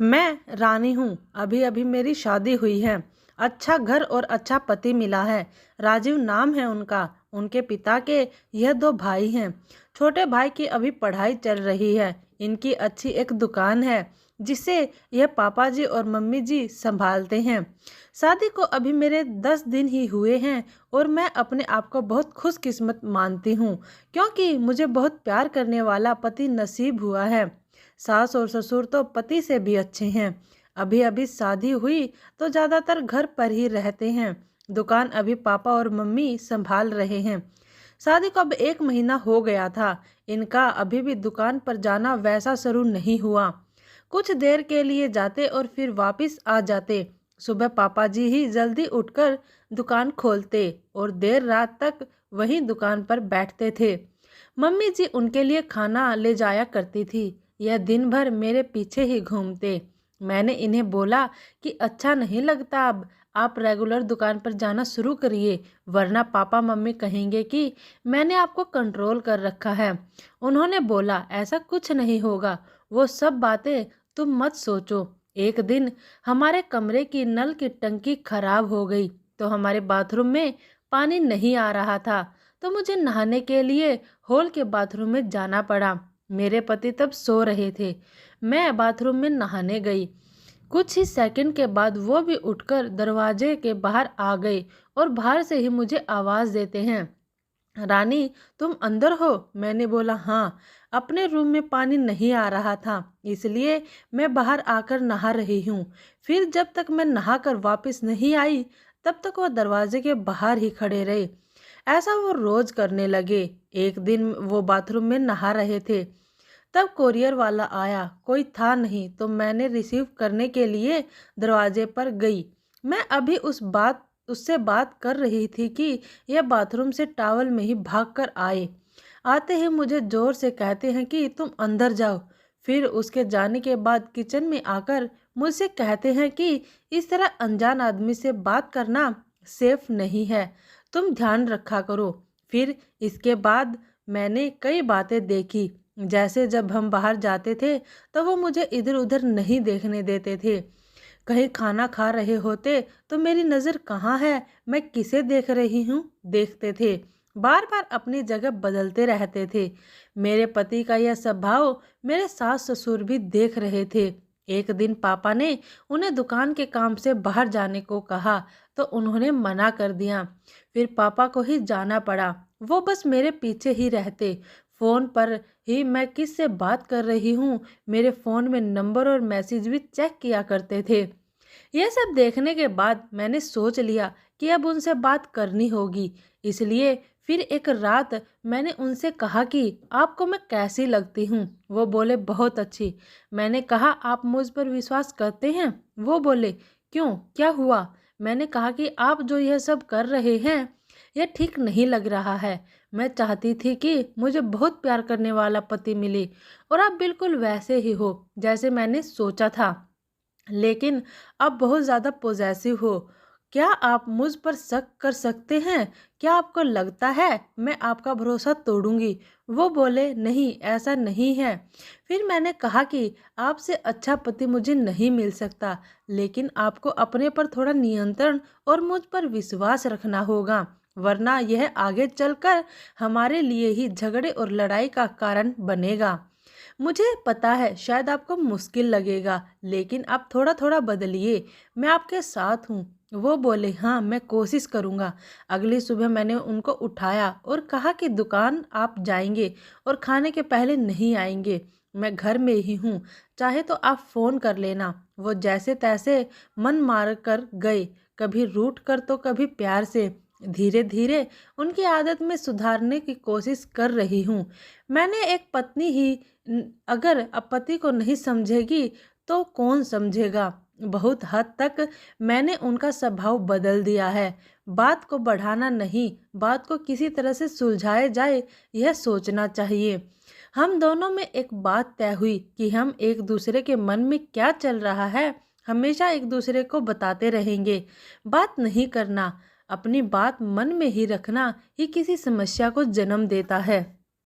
मैं रानी हूँ। अभी अभी मेरी शादी हुई है। अच्छा घर और अच्छा पति मिला है। राजीव नाम है उनका। उनके पिता के यह दो भाई हैं। छोटे भाई की अभी पढ़ाई चल रही है। इनकी अच्छी एक दुकान है जिसे यह पापा जी और मम्मी जी संभालते हैं। शादी को अभी मेरे 10 दिन ही हुए हैं और मैं अपने आप को बहुत खुशकिस्मत मानती हूँ क्योंकि मुझे बहुत प्यार करने वाला पति नसीब हुआ है। सास और ससुर तो पति से भी अच्छे हैं। अभी अभी शादी हुई तो ज़्यादातर घर पर ही रहते हैं। दुकान अभी पापा और मम्मी संभाल रहे हैं। शादी को अब 1 महीना हो गया था। इनका अभी भी दुकान पर जाना वैसा शुरू नहीं हुआ। कुछ देर के लिए जाते और फिर वापस आ जाते। सुबह पापा जी ही जल्दी उठकर दुकान खोलते और देर रात तक वहीं दुकान पर बैठते थे। मम्मी जी उनके लिए खाना ले जाया करती थी। यह दिन भर मेरे पीछे ही घूमते। मैंने इन्हें बोला कि अच्छा नहीं लगता, अब आप रेगुलर दुकान पर जाना शुरू करिए, वरना पापा मम्मी कहेंगे कि मैंने आपको कंट्रोल कर रखा है। उन्होंने बोला ऐसा कुछ नहीं होगा, वो सब बातें तुम मत सोचो। एक दिन हमारे कमरे की नल की टंकी खराब हो गई तो हमारे बाथरूम में पानी नहीं आ रहा था, तो मुझे नहाने के लिए हॉल के बाथरूम में जाना पड़ा। मेरे पति तब सो रहे थे। मैं बाथरूम में नहाने गई। कुछ ही सेकंड के बाद वो भी उठकर दरवाजे के बाहर आ गए और बाहर से ही मुझे आवाज़ देते हैं, रानी तुम अंदर हो? मैंने बोला हाँ। अपने रूम में पानी नहीं आ रहा था इसलिए मैं बाहर आकर नहा रही हूँ। फिर जब तक मैं नहाकर वापस नहीं आई तब तक वो दरवाजे के बाहर ही खड़े रहे। ऐसा वो रोज करने लगे। एक दिन वो बाथरूम में नहा रहे थे, तब कोरियर वाला आया। कोई था नहीं तो मैंने रिसीव करने के लिए दरवाजे पर गई। मैं अभी उससे बात कर रही थी कि यह बाथरूम से टॉवल में ही भाग कर आए। आते ही मुझे जोर से कहते हैं कि तुम अंदर जाओ। फिर उसके जाने के बाद किचन में आकर मुझसे कहते हैं कि इस तरह अनजान आदमी से बात करना सेफ नहीं है, तुम ध्यान रखा करो। फिर इसके बाद मैंने कई बातें देखी। जैसे जब हम बाहर जाते थे तो वो मुझे इधर उधर नहीं देखने देते थे। कहीं खाना खा रहे होते तो मेरी नज़र कहाँ है, मैं किसे देख रही हूँ, देखते थे। बार बार अपनी जगह बदलते रहते थे। मेरे पति का यह स्वभाव मेरे सास ससुर भी देख रहे थे। एक दिन पापा ने उन्हें दुकान के काम से बाहर जाने को कहा तो उन्होंने मना कर दिया। फिर पापा को ही जाना पड़ा। वो बस मेरे पीछे ही रहते। फ़ोन पर ही मैं किससे बात कर रही हूँ मेरे फ़ोन में नंबर और मैसेज भी चेक किया करते थे। यह सब देखने के बाद मैंने सोच लिया कि अब उनसे बात करनी होगी। इसलिए फिर एक रात मैंने उनसे कहा कि आपको मैं कैसी लगती हूँ? वो बोले बहुत अच्छी। मैंने कहा आप मुझ पर विश्वास करते हैं? वो बोले क्यों, क्या हुआ? मैंने कहा कि आप जो यह सब कर रहे हैं यह ठीक नहीं लग रहा है। मैं चाहती थी कि मुझे बहुत प्यार करने वाला पति मिले और आप बिल्कुल वैसे ही हो जैसे मैंने सोचा था, लेकिन अब बहुत ज़्यादा पॉजेसिव हो। क्या आप मुझ पर शक कर सकते हैं? क्या आपको लगता है मैं आपका भरोसा तोड़ूंगी? वो बोले नहीं, ऐसा नहीं है। फिर मैंने कहा कि आपसे अच्छा पति मुझे नहीं मिल सकता, लेकिन आपको अपने पर थोड़ा नियंत्रण और मुझ पर विश्वास रखना होगा, वरना यह आगे चलकर हमारे लिए ही झगड़े और लड़ाई का कारण बनेगा। मुझे पता है शायद आपको मुश्किल लगेगा, लेकिन आप थोड़ा थोड़ा बदलिए, मैं आपके साथ हूँ। वो बोले हाँ, मैं कोशिश करूँगा। अगली सुबह मैंने उनको उठाया और कहा कि दुकान आप जाएंगे और खाने के पहले नहीं आएंगे, मैं घर में ही हूँ, चाहे तो आप फ़ोन कर लेना। वो जैसे तैसे मन मार कर गए, कभी रूठ कर तो कभी प्यार से। धीरे धीरे उनकी आदत में सुधारने की कोशिश कर रही हूँ। मैंने एक पत्नी ही अगर पति को नहीं समझेगी तो कौन समझेगा। बहुत हद तक मैंने उनका स्वभाव बदल दिया है। बात को बढ़ाना नहीं, बात को किसी तरह से सुलझाया जाए यह सोचना चाहिए। हम दोनों में एक बात तय हुई कि हम एक दूसरे के मन में क्या चल रहा है हमेशा एक दूसरे को बताते रहेंगे। बात नहीं करना, अपनी बात मन में ही रखना ही किसी समस्या को जन्म देता है।